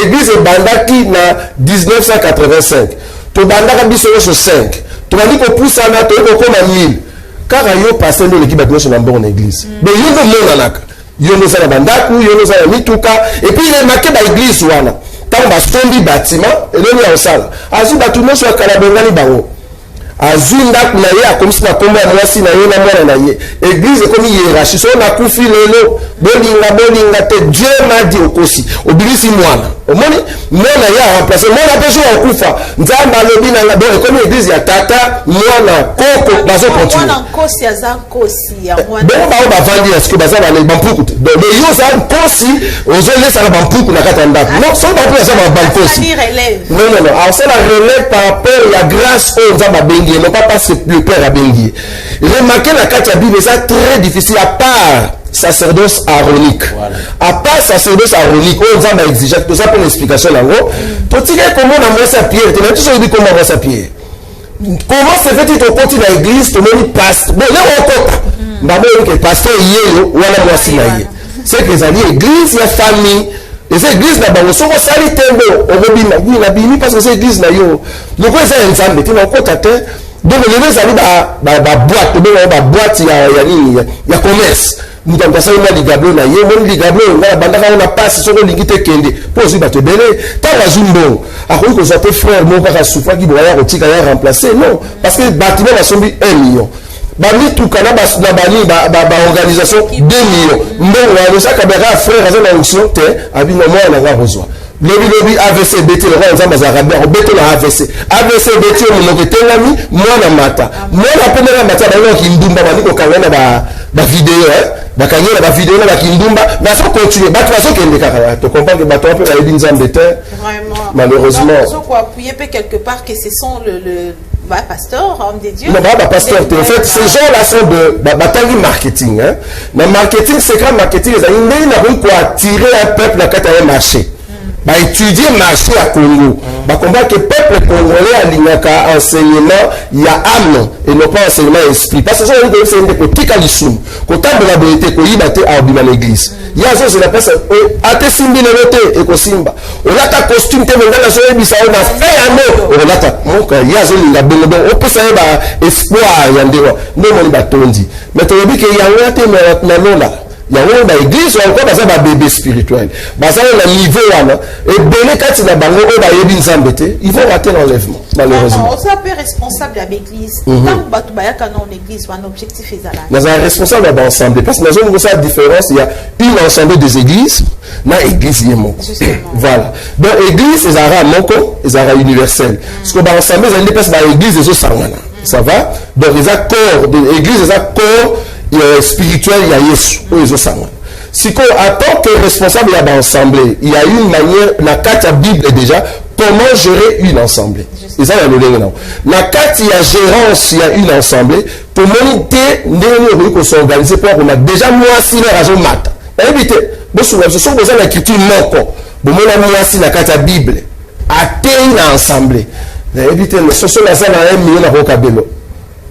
Église Bandaki na 1985. Tu bandaka biso sur 5. Tu vas dire qu'on pousse à la tête comme à 1000. Car il y a passé dans l'équipe de la bonne église. Mais il y a un monde il y a un bandaku, il y a un mituka. Et puis il est marqué dans l'église. Tant que tu as bâtiment, et là il y a un salle. Azu bâtiment sur la Kalabengani Baro. azunda na ye akomisi na kombo ya mwasi na ye na mwana na ye. Église comme hiérarchie so na kufi lelo bolinga te Dieu m'a dit okosi obilisi mwana omoni mwana ya remplacer mwana pe jour okufa nzamba lobi na donc comme église ya tata mwana koko bazo continuer mwana nkosi aza nkosi ya mwana bon ba vandi est-ce que baza ba le bampuku te donc le yo za nkosi ozo lesa na bampuku na kata ndako non so ba pour ça ba bankosi non alors c'est la relève par rapport à grâce aux nzamba bengi non pas parce que le père a bengi remarquez la carte Bible c'est très difficile à part sacerdoce aronique. Voilà. À part sacerdoce aronique, on a exigé tout ça pour l'explication là. Pour tirer comment on a mis sa pierre, tu as toujours dit comment on a sa pierre. Comment se fait-il qu'on continue à l'église, tout le monde passe. Bon, là on compte. Maman, le pasteur hier, ou alors moi si naïe. C'est que les amis, l'église, il y a famille. Les églises là-bas, on s'en va salir tembo. On va bien la bini parce que c'est l'église là yo. Donc c'est un ensemble, tu n'as pas tête. Donc les gens allaient boîte, boîte, il y a commerce. Nous avons passé une ligablo na ye mon ligablo na bandaka on a passé sur le lingite kende pour se battre belé ta wazumbo a ko ko zote frère mon ka soufa ki boya rotika ya remplacer non parce que bâtiment va sombi 1 million ba mi tukana ba bani ba organisation 2 millions mbongo wa ça ka ba frère aza na onction te abi no moi na nga besoin lobi AVC BT le roi nzamba za rabia obeto na AVC BT mo ko tengami mwana mata mwana pena mata ba yo ki ndumba ba ko kangana ba vidéo bakanyela ba vidéo na bakindumba na so continuer bato baso kende kaka to comprendre que bato pe ba yebinza mbete vraiment malheureusement so quoi appuyer quelque part que ce sont le pasteur homme de Dieu non ba pasteur en fait ces gens là sont de batangi marketing hein na marketing c'est quand marketing les amis na ko attirer un peuple na kata ya marché ba étudier marché à Congo ba combattre que peuple congolais alingaka enseignement ya âme et non pas enseignement esprit parce que ça veut dire c'est une politique à l'islam ko tambola boyete ko yibate a obima l'église ya zo c'est la personne ate simbi le lote et ko simba on a ta costume te ngala so ebisa on a fait un mot on a ta moka ya zo linga bongo on peut ça ba espoir ya ndewa ndo mo ba tondi mais to bi ke ya ngate na lola il y a une église ou encore dans un bébé spirituel. Dans un niveau et belé quand il a bango au bayebi nzambete, ils vont rater l'enlèvement malheureusement. On s'appelle responsable de l'église. Tant que batu bayaka dans l'église, un objectif est là. Dans un responsable d'ensemble parce que dans une grosse différence, il y a une ensemble des églises, na église yemo. Voilà. Donc église c'est ara moko, c'est ara universel. Parce que dans ensemble ils ont pas l'église des sangana. Ça va? Donc les accords de l'église, les accords spirituel, il y a Yesu, si qu'on attend que responsable il y a d'ensemble, il y a une manière, la carte à Bible déjà, comment gérer une assemblée. Et ça, il y a le lien. La carte, il y a gérance, il y a une assemblée, pour monter, nous s'organiser pour qu'on a déjà moi si la raison mat. Évitez, ce sont besoin d'écriture non. Bon, moi si la carte à Bible, atteint l'assemblée. Évitez, ce sont la salle à 1 million à Rocabello.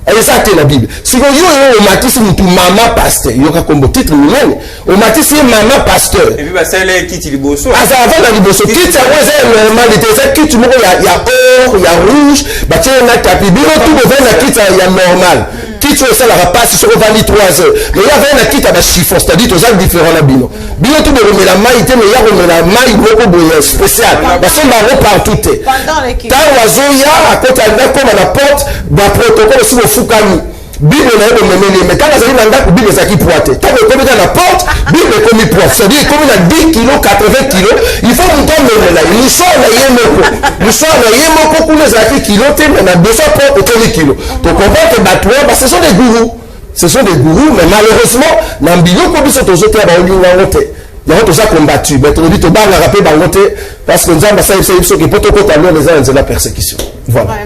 Et ça c'est la Bible. Si vous avez un matisse mutu maman pasteur, il y a comme titre minene. Au matisse maman pasteur. Et puis bah ça les kits liboso. Ah ça avant la liboso. Kit ça ouais normal de ça kit mo il y a or, il y a rouge, bah tiens na tapis biro tout besoin la kit il y a normal. Kit ça la passe sur 23 heures. Mais il y avait la kit à chiffon, c'est-à-dire tout ça différent la bino. Bino tout de remet la maille, mais il y a remet la maille beaucoup boyer spécial. Parce que marron partout. Pendant l'équipe. Tant oiseau à côté comme à la porte, bah protocole sur Fukami. Bible na ebo memele mais quand azali na ndako Bible ezaki poite tant que comme dans la porte Bible comme poite c'est-à-dire comme na 10 kg 80 kg il faut monter memela il sort na yemoko kuna ezaki kilo te mais na 200 porte et kilo donc on voit que batoué parce que ce sont des gourous mais malheureusement na biloko biso tozote ba olinga ngote il y a tout ça combattu mais tu dis to ba la rapper ba ngote parce que nzamba ça c'est ce que poto kota lo les ans de la persécution voilà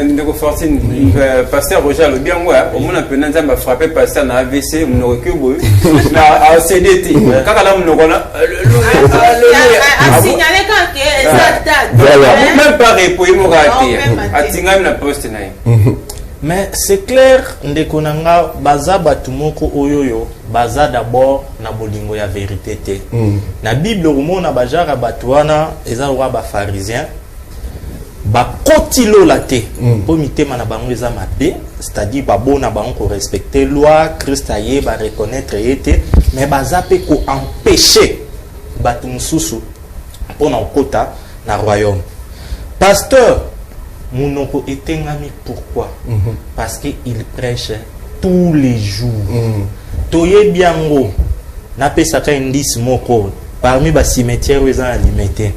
ndeko Fortune pasteur Roger le bien ouais au moins peut nzamba frapper pasteur na AVC mon recubo na CDT kaka la mon kona a signaler quand que ça date même pas répondre mo raté atinga na poste na. Mais c'est clair ndeko nanga baza batumoko oyoyo baza d'abord na bolingo ya vérité te. Na Bible rumona bajara batuana eza roi ba pharisien ba kotilo la te po mitema na bango eza mabe c'est-à-dire ba bona bango ko respecter loi Christ aye ba reconnaître été mais baza pe ko empêcher batu mususu pona okota na royaume. Pasteur Monoko etengami pourquoi? Parce qu'il prêche tous les jours. Toye biango na pesaka indice moko parmi ba cimetière où ils ont alimité.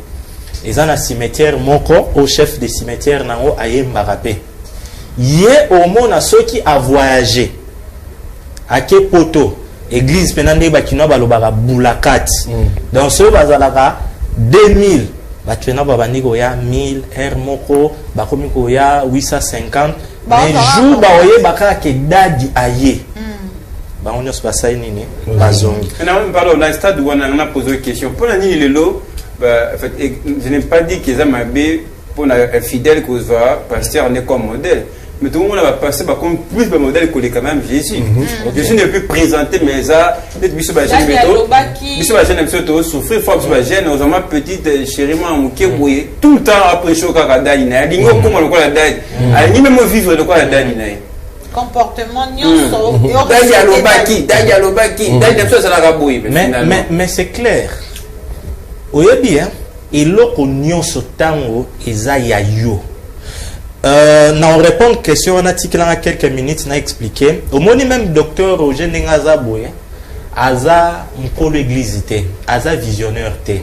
Ils ont un cimetière moko au chef de cimetière nango ayemba rapé. Yé au monde à ceux qui a voyagé. À Kepoto, église penande bakino balobaka bulakat. Dans ce bazalaka 2000 batwena babandiko ya 1000 air moko bakomiko ya 850 mais jour baoye baka ke dadi aye. On ne se passe pas nini bazongi. Pardon, dans le stade où on a posé une question. Pour la nuit le lot, je n'ai pas dit qu'ils ont mabé pour un fidèle qu'on va pasteur n'est comme modèle. Mais tout le monde va passer comme plus de modèle que les quand même Jésus. Jésus n'est plus présenté, mais ça, peut-être Bissou Bajène méthode. Bissou Bajène aime surtout souffrir, fort Bissou Bajène, aux hommes petite chérie, mouké, tout le temps après chaud quand la daïne. Elle dit comment le quoi la daïne. Elle dit même vivre de quoi la daïne. Comportement nyonso. Mais c'est clair. Oyebi hein, eloko nyonso tango eza ya yo. On répond question un article en quelques minutes n'a expliqué. Au moins même docteur Roger Nengaza Boye, aza mkolo église té, aza visionnaire té,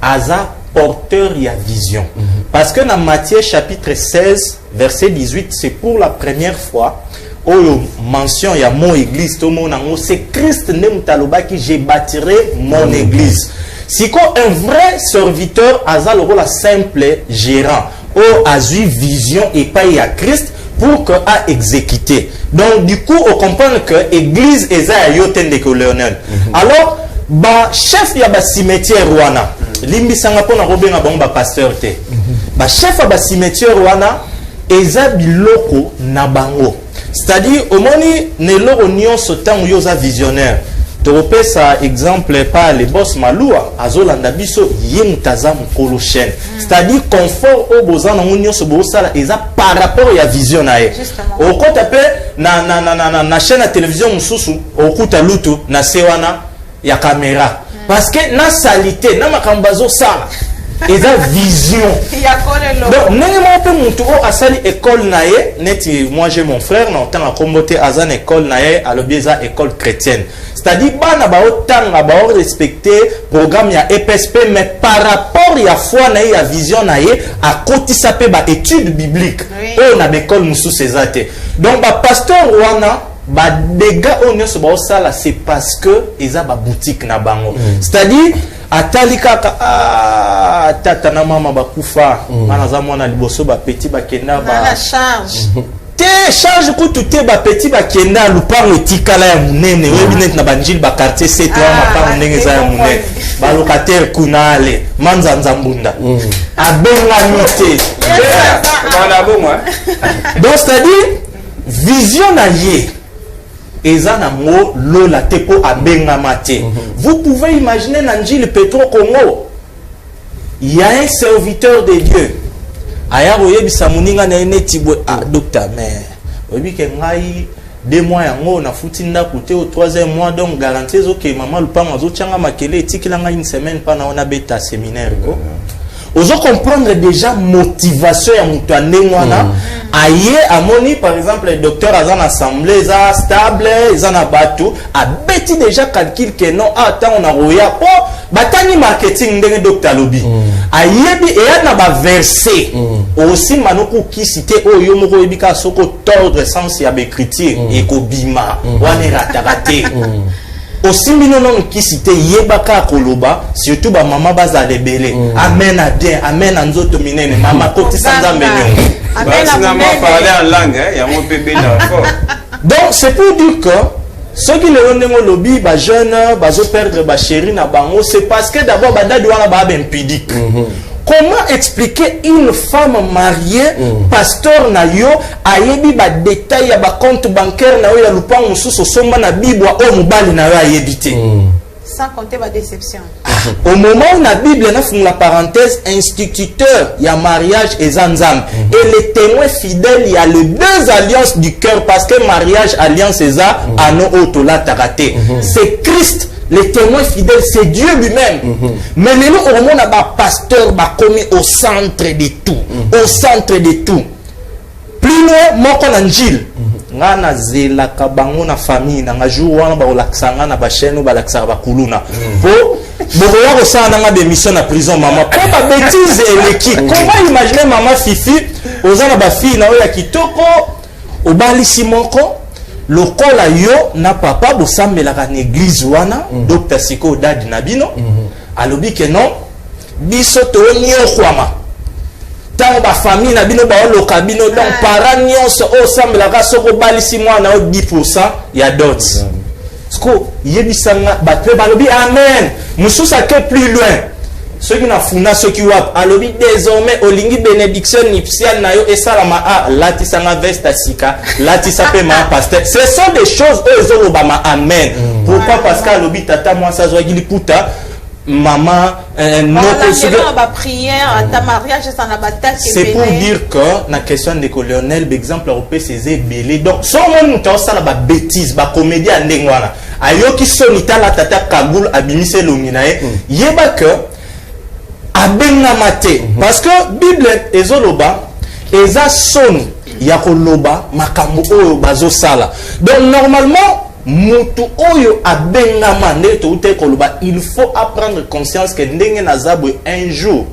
aza porteur ya vision. Parce que dans Matthieu chapitre 16 verset 18, c'est pour la première fois où mention ya mon église tout mon nango, c'est Christ ne mutaloba qui j'ai bâtirai mon église. Si quoi un vrai serviteur aza le rôle simple gérant. A eu vision et pas à Christ pour que a exécuté. Donc du coup on comprend que l'église est à yoten de colonel. Alors ba chef ya ba cimetière wana limbi sanga pona robenga ba pasteur te. Ba chef ya ba cimetière wana eza biloko na bango. C'est-à-dire au moni ne loro nyonso tango yoza visionnaire. Topé ça exemple par les boss Maloua azolanda biso yemutaza mukolo chaîne. C'est-à-dire confort au bozana munyo so bosala eza par rapport ya vision nae. Au compte appel na chaîne à télévision mususu au kuta lutu na sewana ya caméra. Parce que na salité na makambazo sala eza vision. Donc n'importe muntu o asali école nae neti moi j'ai mon frère na tant à comboter azan école nae à l'obieza école chrétienne. C'est-à-dire bana ba otanga ba respecter programme ya EPSP mais par rapport ya foi nae ya vision nae à kotisa pe ba étude biblique o na école musu sezate. Donc ba pasteur wana ba dégâts on se ba sala c'est parce que eza ba boutique na bango. C'est-à-dire atalika tata na mama bakufa manaza mwana liboso ba petit ba kenda ba charge te charge ko tout ba petit ba kenda lupango etikala ya munene webi net na banjili ba quartier c'est toi ma pa munene za ya munene ba locataire kunale manzanza mbunda abenga mité voilà bon moi. Donc c'est-à-dire vision na yé ezana mo lola tepo abenga mate. Vous pouvez imaginer Nanjil Petro Congo. Il y a un serviteur de Dieu. Aya boyebi samuninga na netibwe docteur mais oyebi ke ngai 2 mois yango na futinda côté au 3e mois donc garantie zo ke maman lupanga zo changa makele etikila ngai une semaine pa na ona beta séminaire ko. Ozo comprendre déjà motivation ya mutu andengwana aye amoni par exemple le docteur azan assemblée za stable ezana bato a beti déjà calcul que non attends on a roya oh batani marketing ndenge docteur lobi ayebi et na ba verset aussi manoku ki cité oyo moko ebika soko tordre sens ya écriture et ko bima wane ratarate aussi non qui cité yebaka koloba surtout ba mama baza lebele amen à bien amen anzoto minene mama koti sanza menyo amen parler en langue il y a mon bébé là fort. Donc c'est pour dire que ceux qui le ndemo lobby ba jeune bazo perdre ba chérie na bango c'est parce que d'abord ba dadi wana ba ben pudique. Comment expliquer une femme mariée, pasteur na yo, ayebi ba détail ya ba compte bancaire na yo ya lupango mususu somba na bibwa o mubali na yo ayebite. Sans compter ma déception. Au moment où la Bible na fond la parenthèse instituteur ya mariage et zanzam et les témoins fidèles il y a les 2 alliances du cœur parce que mariage alliance et ça ano otola taraté. C'est Christ. Les témoins fidèles, c'est Dieu lui-même. Mais nous, au moment où pasteur va commis au centre de tout. Au centre de tout. plus loin moko na njil nga na zela kabango na famille na nga jour wana ba olaksanga na ba chaîne ba laksaka ba kuluna po bokoya ko sana nga démission na prison maman po ba bêtise eleki comment imaginer maman Fifi ozana ba fille na oya kitoko obali simoko lokola yo na papa bosambelaka na église wana Dr Siko dadi na bino alobi ke non biso to nyokwama tant ba famille na bino ba oloka bino donc parents nyonso osambelaka soko balisi mwana o 10% ya dot sko yebisanga batwe balobi amen mususa que plus loin ceux qui na funa ceux qui wap alobi désormais olingi bénédiction nuptiale na yo esalama a latisanga vesta sika latisa pe ma pasteur ce sont des choses ezolobama amen pourquoi parce que alobi tata moi ça zo gili puta maman prière ta mariage c'est pour dire que la question de Lionel exemple européen c'est belé donc son monde nous ça la bêtise ba comédie en ndengwana ayoki sonita la tata kagoul abimise longinae yeba que abenga mate parce que bible ezoloba eza son ya koloba makambo oyo bazo sala donc normalement mutu oyo abengama nde to ute koloba il faut apprendre conscience que ndenge nazabwe un jour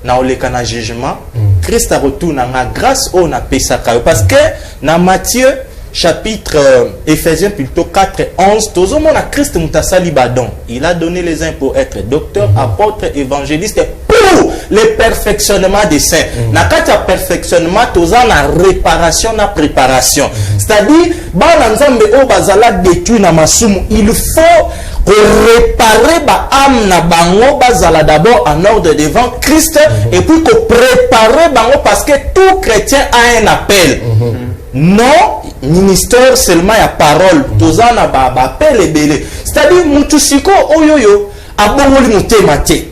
na oleka na jugement Christ a retourné na grâce o na pesaka parce que na Matthieu chapitre Ephésiens plutôt 4:11 tozomona Christ mutasali badon il a donné les uns pour être docteur apôtre évangéliste pour le perfectionnement des saints na kati ya perfectionnement toza na réparation na préparation c'est-à-dire bana nzambe o bazala détruit na masumu il faut réparer ba âme na bango bazala d'abord en ordre devant Christ et puis ko préparer bango parce que tout chrétien a un appel non ministère seulement ya parole tozana ba appel ebele c'est-à-dire mutu siko oyoyo abongoli mutema te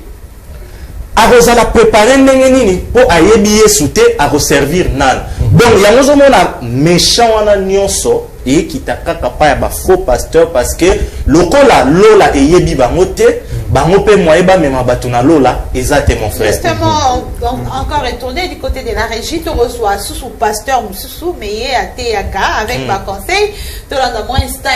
akozala préparer ndenge nini po ayebi Yesu te akoservir nan donc yango zomona méchant wana nyonso et kitaka kapa ya ba faux pasteur parce que lokola lola eyebi bango te bango pe moyeba mema batuna lola ezate mon frère justement encore retourner du côté de la régie tu reçois sous pasteur sous mais à TAK avec ma conseil tu dans moins instant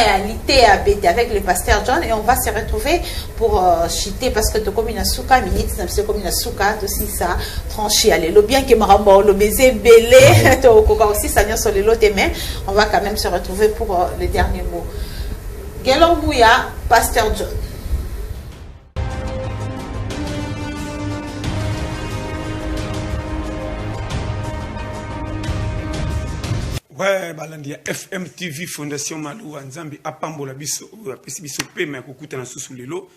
et à avec le pasteur John et on va se retrouver pour chiter parce que tu comme une souka minute c'est comme une souka aussi ça tranché allez le bien que maramba le baiser belé tu aussi ça vient sur les lots mais on va quand même se retrouver pour le dernier mot. Gelon Bouya, pasteur John. Ouais, balandia FM TV Fondation Malou Nzambi apambola biso apesi biso pema kokuta na susu lelo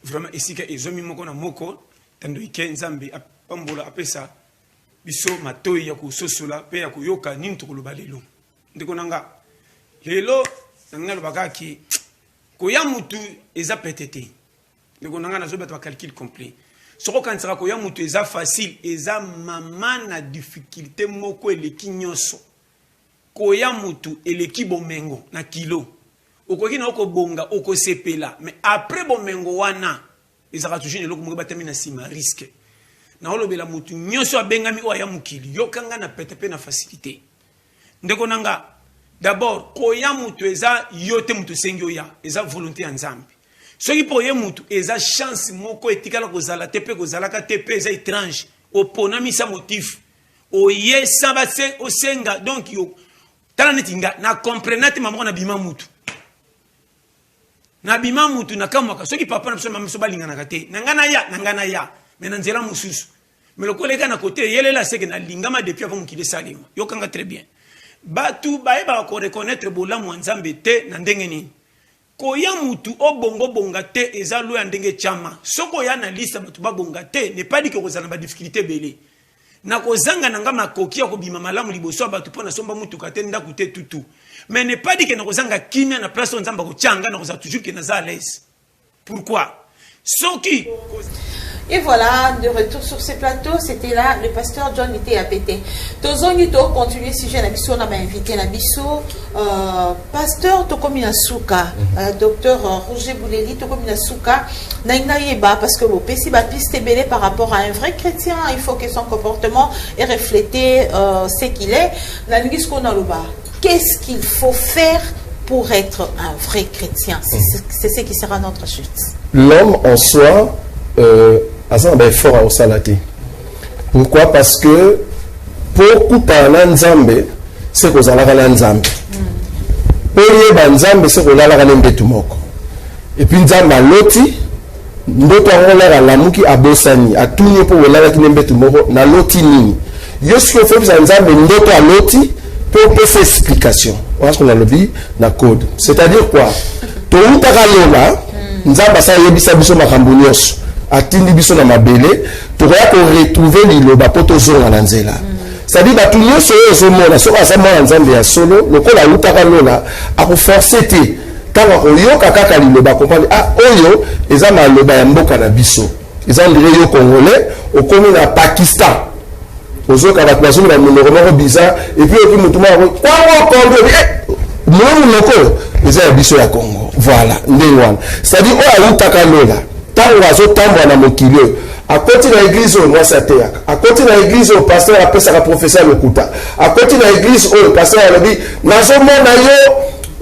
vraiment esika ezomi moko na moko tando ike Nzambi apambola apesa biso matoi ya kusosola pe ya kuyoka nini tokoloba lelo ndeko nanga lelo nanga lobakaki koya mutu eza petete ndeko nanga nazo bato ba calcul complet soko kansaka koya mutu eza facile eza mama na difficulté moko eleki nyonso koya mutu eleki bomengo na kilo okoki na okobonga okosepela mais après bomengo wana ezaka toujours eloko moko batami na sima risque na olobela mutu nyonso abengami o ya mukili yokanga na petepe na facilité ndeko nanga d'abord koya mutu eza yote mutu sengi oya eza volonté ya Nzambe soki po ye mutu eza chance moko etikala kozala tepe kozalaka tepe eza étrange oponami sa motif oye samba se osenga donc yo tala netinga na comprenate mamoko na bima mutu na kamwaka soki papa na biso mama biso balingana te nangana ya mais na nzela mususu mais le collègue na côté yelela c'est que na lingama depuis avant qu'il salima yokanga très bien batu baeba ko reconnaître bolamu Nzambe te na ndenge nini koya mutu obongo bonga te eza lo ya ndenge chama soko ya na liste batu babonga te ne pas dit que kozana ba difficulté belé na kozanga nanga makoki ya kobima malamu liboso batu pona somba mutu kate ndaku te tutu mais ne pas dit que na kozanga kimia na place Nzamba ko changa na koza toujours que na za à l'aise pourquoi soki Et voilà, de retour sur ce plateau, c'était là le pasteur John était à péter. Tozongi to continuer si j'ai l'habitude, on m'a invité l'habitude. Pasteur Tokomi Nasuka, docteur Roger Bouleli Tokomi Nasuka, Naïnaïba, parce que vos si baptiste belé par rapport à un vrai chrétien, il faut que son comportement ait reflété ce qu'il est. Qu'est-ce qu'il faut faire pour être un vrai chrétien? C'est ce qui sera notre chute. L'homme en soi, fort à Osalate. Pourquoi? Parce que pour couper un Nzambe, c'est que vous allez à Nzambe. Pour y aller Nzambe, c'est que vous allez à Nzambe. Et puis Nzambe a loti, ndoto a lamuki a bosani, a tout pour vous allez à Nzambe, na loti nini. Yoski au fait Nzambe ndoto a loti pour faire explication. On a ce qu'on a lobby na code. C'est-à-dire quoi? To utaka lola, Nzambe sa yebisa biso makambo nyonso. Atindi biso na mabele, to retrouver liloba po to zonga na nzela. C'est-à-dire ba tout nyonso zo mona so asa mwana Nzambe ya solo, lokola utaka lola, a ko forcer te. Kama oyoka kaka liloba comprendre oyo eza maloba ya mboka na biso. Eza ndire yo congolais, okomi na Pakistan. Ozo ka ba zo na numéro bizarre et puis opi mutuma kwa Congo mon loko eza ya biso ya Congo. Voilà, ndengwana. C'est-à-dire o utaka lola. Tant oiseau tambour na mokilio. À côté de l'église au noir satéak. À côté de l'église au pasteur appelle ça la professeur le kuta. À côté de l'église au pasteur a dit nazo mona yo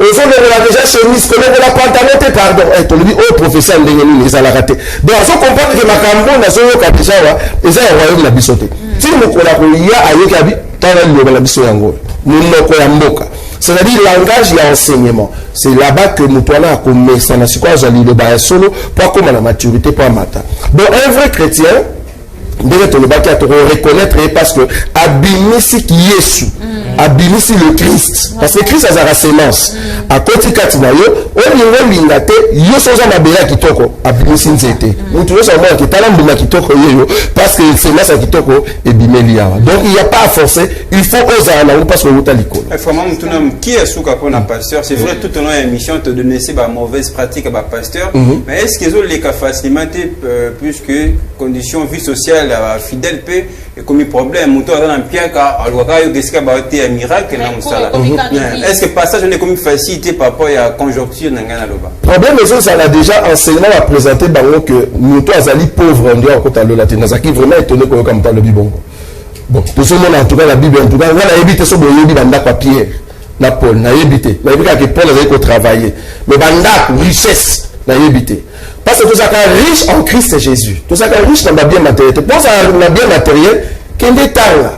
ozo le déjà chemise que le la pantalon pardon et to lui au professeur ndengeni les ala raté. Donc on comprend que makambo nazo yo ka déjà wa eza ya royaume la bisoté. Si mokola ko ya ayoki abi tala le la biso yango. Munoko ya mboka. C'est-à-dire langage et enseignement. C'est là-bas que nous a commencé à le solo pour comme la maturité pour matin. Donc un vrai chrétien, reconnaître parce que abimisi qui Yesu, abimisi le Christ. Parce que Christ a sa sémence. À côté katinayo, on y lingate, yo soza mabela kitoko, abimisi nzete. Nous trouvons ça moi qui talambuma kitoko yo parce que sémence kitoko et bimeliawa. Donc il n'y a pas à forcer, il faut oser en parce que vous t'as l'école. Vraiment qui est sous capon un pasteur, c'est vrai tout au long de l'émission te donner ces mauvaises pratiques à pasteur, mais est-ce qu'ils ont les cas faciliter plus que conditions vie sociale fidèle peu et comme problème monto dans un pierre car alors qu'est-ce qu'il y a un miracle dans mon salaire est-ce que passage on est comme facilité par rapport à conjoncture dans ngana loba problème mais ça l'a déjà enseignement à présenter bango que monto azali pauvre en dehors côté de la tenazaki vraiment étonné que comme parle le bibongo bon tout ce monde en tout cas la Bible en tout cas voilà éviter ce boyebi banda kwa Pierre na Paul na éviter na éviter que Paul avait travailler mais banda richesse na éviter. Parce que tout ça riche en Christ Jésus. Tout ça riche dans la bien matériel. Pour ça la bien matériel, qu'un détail.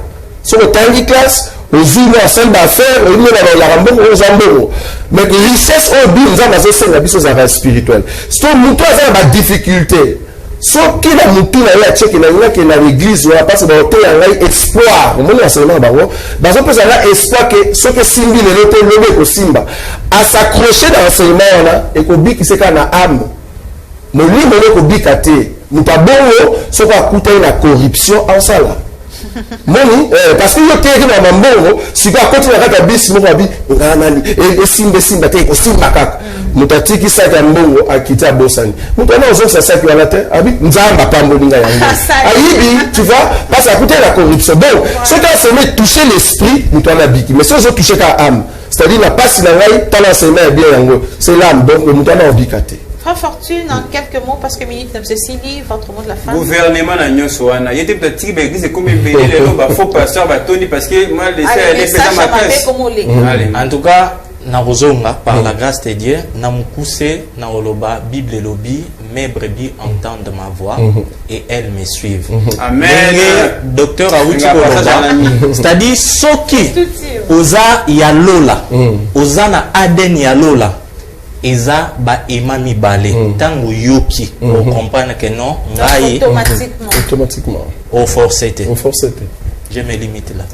Sur le temps de classe, aux îles, à celle d'affaires, aux îles, à la rambo, aux zambos. Mais richesse au but, nous avons fait la vie spirituelle. C'est un mouton à la difficulté. Sauf qu'il a mouton à la tchèque, il a l'église, il a passé dans l'hôtel, il a espoir. Au moins, enseignement, dans un peu, ça a espoir que ce que Simbi, l'hôtel, le Simba, à s'accrocher dans l'enseignement, et qu'au but, qui c'est qu'on a âme. Mais lui, il est bicate. Nous avons ce qu'on a coûté la corruption en salle. Parce que yo teke na mambongo sika koti na kata bis mo babi ngamani e simbe te ko simba kaka mutatiki saka mbongo akita bosani mutana ozo sa saki wala te abi nzamba pambo ninga yango ayibi tu vois parce à côté la corruption bon ce qui se met toucher l'esprit mutana biki mais ce qui toucher ka âme c'est-à-dire la passe na ngai tala se met bien yango c'est l'âme donc mutana obikate. Frère Fortune, en quelques mots, parce que minute ceci livre, votre mot de la fin. Gouvernement na nyosoana. Il était peut-être que l'église est comme une belle les faux pasteur Tony parce que moi les en tout cas, na rozonga par la grâce de Dieu, na mukuse na oloba Bible lobby, mes brebis entendent ma voix et elles me suivent. Amen. Docteur Aouti c'est-à-dire soki oza ya lola, oza na aden ya lola. Eza ba imami balé tango yoki on comprend que non ngai automatiquement au forcé je me limite là.